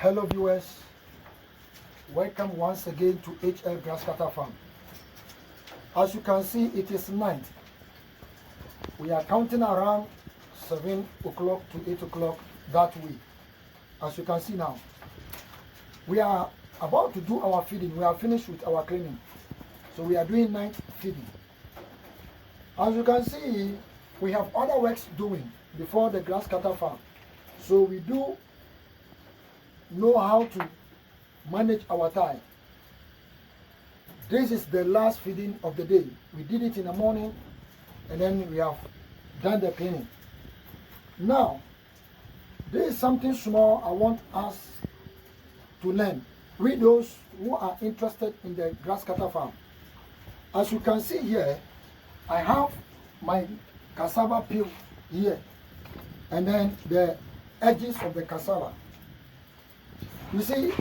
Hello viewers, welcome once again to HL Grasscutter Farm. As you can see, it is night. We are counting around 7 o'clock to 8 o'clock that way. As you can see now, we are about to do our feeding. We are finished with our cleaning. So we are doing night feeding. As you can see, we have other works doing before the Grasscutter Farm. So we do know how to manage our time. This is the last feeding of the day. We did it in the morning and then we have done the cleaning. Now, there is something small I want us to learn. We those who are interested in the Grasscutter Farm. As you can see here, I have my cassava peel here and then the edges of the cassava. You see,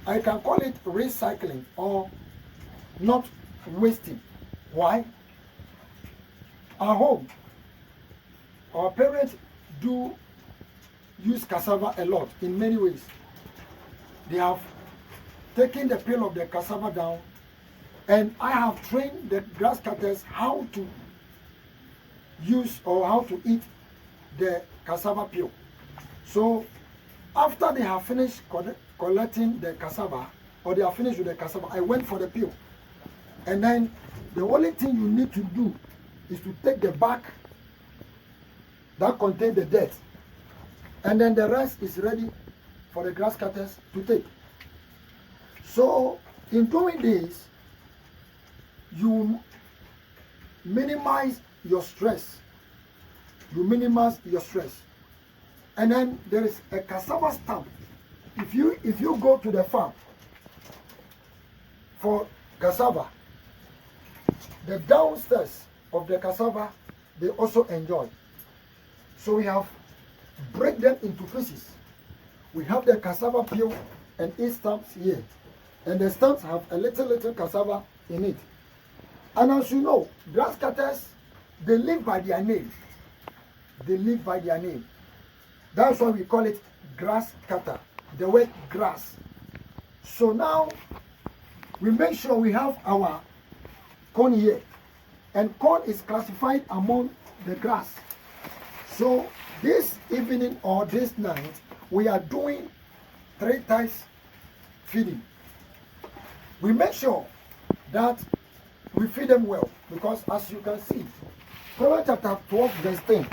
I can call it recycling or not wasting. Why? At home, our parents do use cassava a lot in many ways. They have taken the peel of the cassava down, and I have trained the grass cutters how to use or how to eat the cassava peel. So after they have finished collecting the cassava, or they are finished with the cassava, I went for the peel. And then the only thing you need to do is to take the back that contains the dirt, and then the rest is ready for the grass cutters to take. So in doing this, you minimize your stress. You minimize your stress. And then there is a cassava stamp. If you go to the farm for cassava, the downstairs of the cassava, they also enjoy. So we have break them into pieces. We have the cassava peel and its stamps here. And the stamps have a little cassava in it. And as you know, grass cutters, they live by their name. They live by their name. That's why we call it grass cutter, the word grass. So now we make sure we have our corn here. And corn is classified among the grass. So this evening or this night, we are doing 3 times feeding. We make sure that we feed them well, because as you can see, Proverbs chapter 12 verse 10,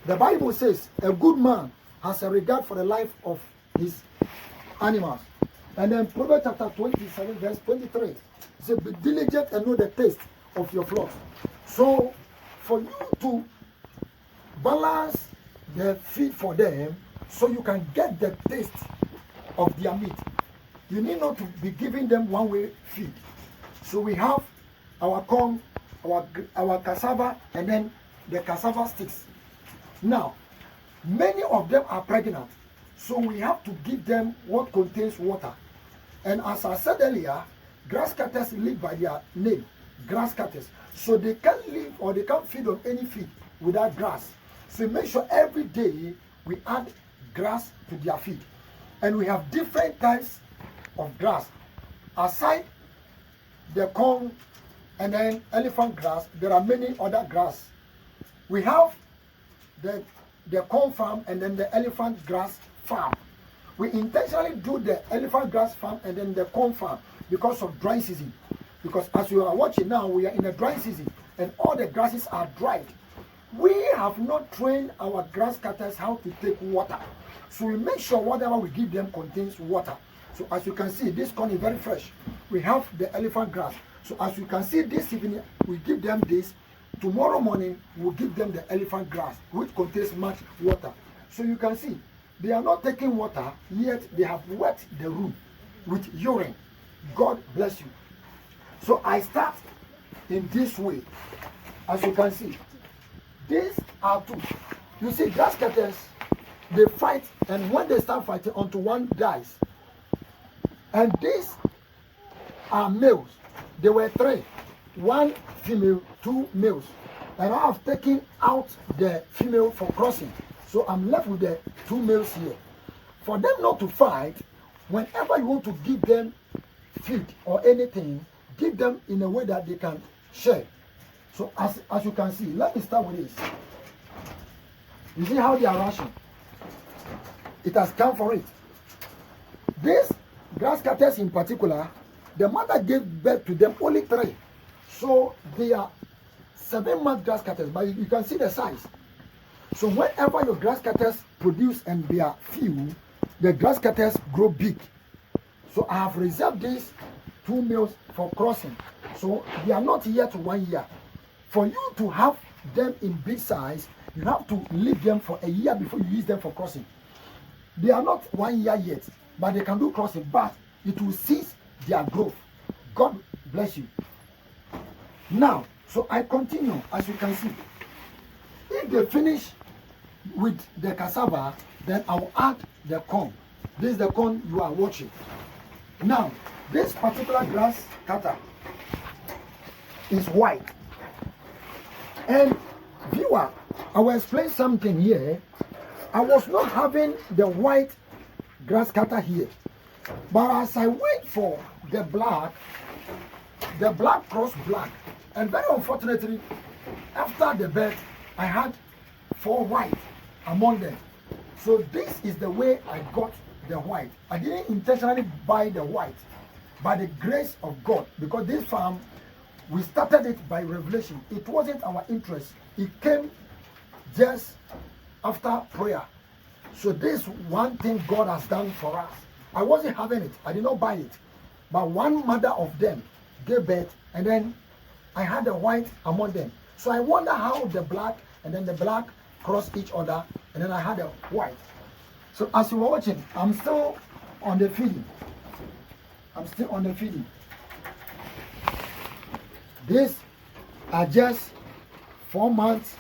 the Bible says, a good man has a regard for the life of his animals. And then Proverbs chapter 27 verse 23, it says, be diligent and know the taste of your flocks. So for you to balance the feed for them so you can get the taste of their meat, you need not to be giving them one-way feed. So we have our corn, our cassava, and then the cassava sticks. Now, many of them are pregnant, so we have to give them what contains water. And as I said earlier, grass cutters live by their name, grass cutters. So they can't live or they can't feed on any feed without grass. So make sure every day we add grass to their feed. And we have different types of grass. Aside the corn and then elephant grass, there are many other grass. We have the corn farm and then the elephant grass farm. We intentionally do the elephant grass farm and then the corn farm because of dry season. Because as you are watching now, we are in a dry season and all the grasses are dried. We have not trained our grass cutters how to take water. So we make sure whatever we give them contains water. So as you can see, this corn is very fresh. We have the elephant grass. So as you can see, this evening, we give them this. Tomorrow morning, we'll give them the elephant grass, which contains much water. So you can see, they are not taking water, yet they have wet the room with urine. God bless you. So I start in this way. As you can see, these are 2. You see, grass cutters, they fight, and when they start fighting, until one dies. And these are males. There were 3. 1 female, 2 males. And I have taken out the female for crossing. So I'm left with the 2 males here. for them not to fight, whenever you want to give them feed or anything, give them in a way that they can share. So as you can see, let me start with this. You see how they are rushing? It has come for it. These grasscutters in particular, the mother gave birth to them only 3. So they are 7-month grasscutters, but you can see the size. So whenever your grasscutters produce and they are few, the grasscutters grow big. So I have reserved these 2 males for crossing. So they are not yet 1 year. For you to have them in big size, you have to leave them for a year before you use them for crossing. They are not 1 year yet, but they can do crossing, but it will cease their growth. God bless you. Now, so I continue, as you can see. If they finish with the cassava, then I'll add the corn. This is the corn you are watching. Now, this particular grass cutter is white. And viewer, I will explain something here. I was not having the white grass cutter here. But as I wait for the black cross black. And very unfortunately, after the birth, I had 4 white among them. So this is the way I got the white. I didn't intentionally buy the white, by the grace of God, because this farm, we started it by revelation. It wasn't our interest. It came just after prayer. So this one thing God has done for us. I wasn't having it. I did not buy it. But one mother of them gave birth, and then I had the white among them. So I wonder how the black and then the black cross each other, and then I had a white. So as you were watching, I'm still on the feeding. I'm still on the feeding. These are just 4 months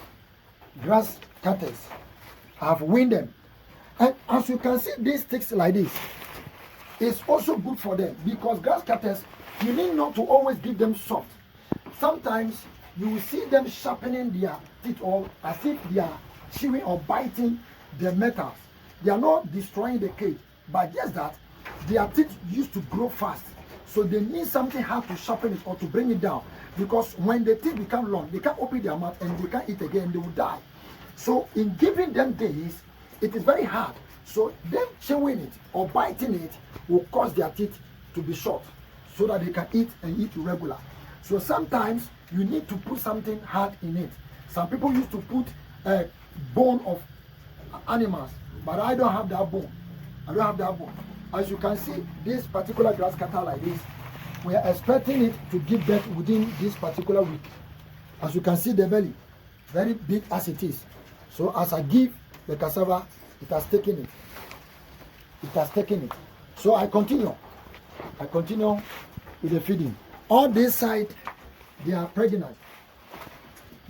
grass cutters. I've weaned them. And as you can see, these sticks like this, it's also good for them, because grass cutters, you need not to always give them soft. Sometimes you will see them sharpening their teeth, or as if they are chewing or biting the metals. They are not destroying the cage, but just that their teeth used to grow fast. So they need something hard to sharpen it or to bring it down. Because when the teeth become long, they can't open their mouth and they can't eat again, they will die. So in giving them this, it is very hard. So them chewing it or biting it will cause their teeth to be short, so that they can eat and eat regular. So sometimes you need to put something hard in it. Some people used to put a bone of animals, but I don't have that bone. I don't have that bone. As you can see, this particular grass cutter like this, we are expecting it to give birth within this particular week. As you can see, the belly, very big as it is. So as I give the cassava, it has taken it. It has taken it. So I continue. I continue with the feeding. On this side, they are pregnant.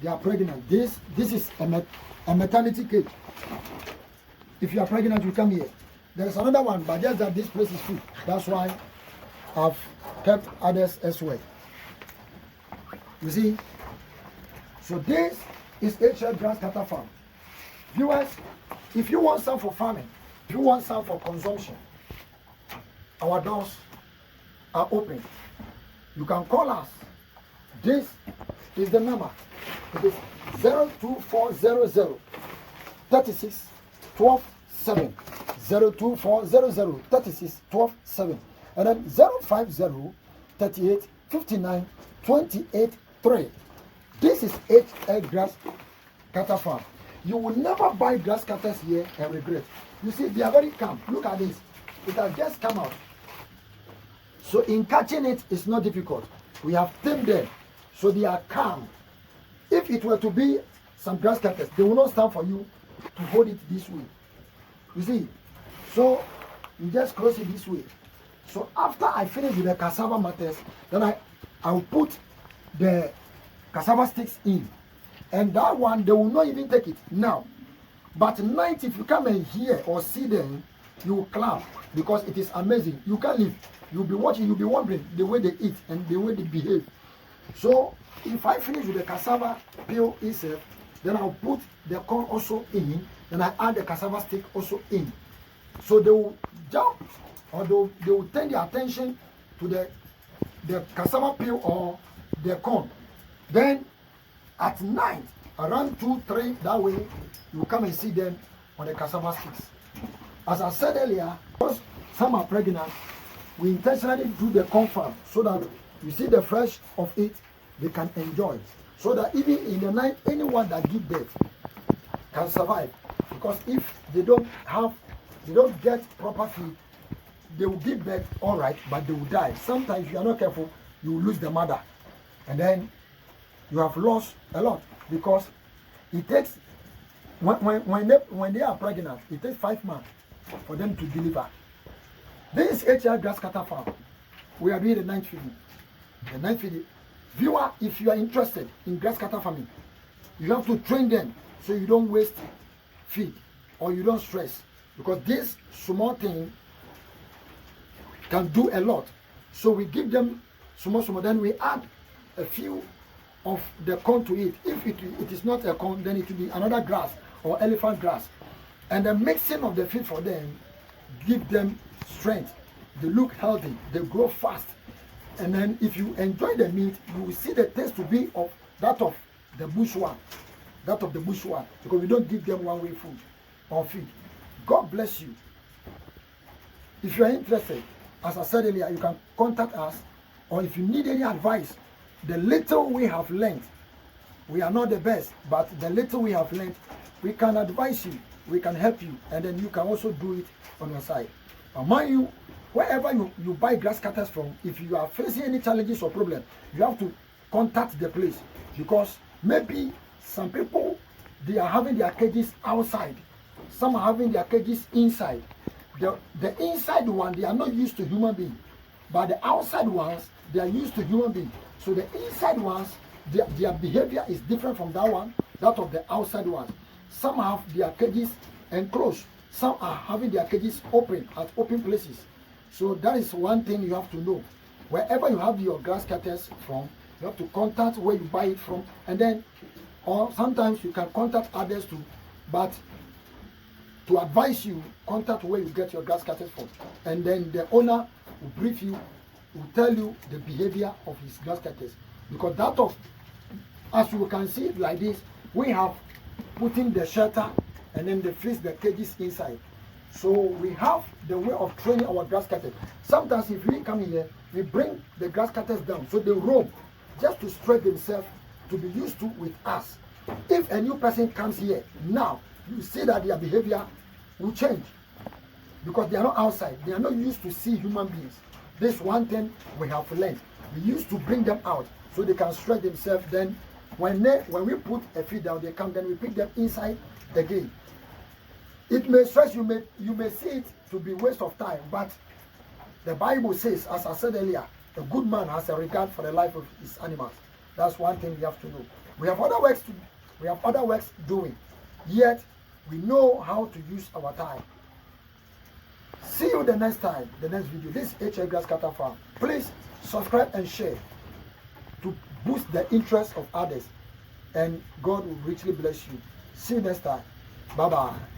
They are pregnant. This is a maternity cage. If you are pregnant, you come here. There is another one, but just that this place is full. That's why I've kept others elsewhere. You see? So this is HL Grass Cutter Farm. Viewers, if you want some for farming, if you want some for consumption, our doors are open. You can call us. This is the number. It is 02400 36 12 7. 02400 36 12 7. And then 050 38 59 28 3. This is HL Grass Cutter Farm. You will never buy grass cutters here and regret. You see, they are very calm. Look at this. It has just come out. So in catching it, it's not difficult. We have tamed them, so they are calm. If it were to be some grass cutters, they will not stand for you to hold it this way. You see, so you just cross it this way. So after I finish with the cassava matters, then I will put the cassava sticks in. And that one, they will not even take it now. But night, if you come and hear or see them, you will clap, because it is amazing. You can't leave. You'll be watching, you'll be wondering the way they eat and the way they behave. So if I finish with the cassava peel itself, then I'll put the corn also in, then I add the cassava stick also in. So they will jump, or they will turn their attention to the cassava peel or the corn. Then at night, around 2, 3, that way, you come and see them on the cassava sticks. As I said earlier, because some are pregnant, we intentionally do the corn farm so that you see the fresh of it, they can enjoy. So that even in the night, anyone that gives birth can survive. Because if they don't get proper feed, they will give birth all right, but they will die. Sometimes if you are not careful, you will lose the mother. And then you have lost a lot, because it takes, when they are pregnant, it takes 5 months for them to deliver. This is HR Grasscutter Farm. We are doing the night feeding. The night feeding. Viewer, if you are interested in grasscutter farming, you have to train them so you don't waste feed or you don't stress, because this small thing can do a lot. So we give them small, then we add a few of the corn to it. If it is not a corn, then it will be another grass or elephant grass. And the mixing of the feed for them give them strength. They look healthy, they grow fast. And then if you enjoy the meat, you will see the taste to be of that of the bush one. That of the bush one. Because we don't give them one-way food or feed. God bless you. If you are interested, as I said earlier, you can contact us. Or if you need any advice, the little we have learned, we are not the best, but the little we have learned, we can advise you, we can help you, and then you can also do it on your side. But mind you, wherever you buy grass cutters from, if you are facing any challenges or problems, you have to contact the place, because maybe some people, they are having their cages outside, some are having their cages inside. The inside one, they are not used to human beings, but the outside ones, they are used to human beings. So the inside ones, their behavior is different from that of the outside ones. Some have their cages enclosed, some are having their cages open at open places. So that is one thing you have to know. Wherever you have your grass cutters from, you have to contact where you buy it from, and then, or sometimes you can contact others too, but to advise you, contact where you get your grass cutters from, and then the owner will brief you, will tell you the behavior of his grass cutters. Because that of, as you can see it like this, we have put in the shelter and then they freeze the cages inside. So we have the way of training our grass cutters. Sometimes if we come here, we bring the grass cutters down so they roam, just to spread themselves, to be used to with us. If a new person comes here now, you see that their behavior will change, because they are not outside, they are not used to see human beings. This one thing we have learned. We used to bring them out so they can stretch themselves. Then when we put a feed down, they come, then we pick them inside again. It may stress, you may see it to be waste of time, but the Bible says, as I said earlier, a good man has a regard for the life of his animals. That's one thing we have to know. We have other works doing, yet we know how to use our time. See you the next time, the next video. This is HR Grasscutter Farm. Please subscribe and share to boost the interest of others, and God will richly bless you. See you next time. Bye bye.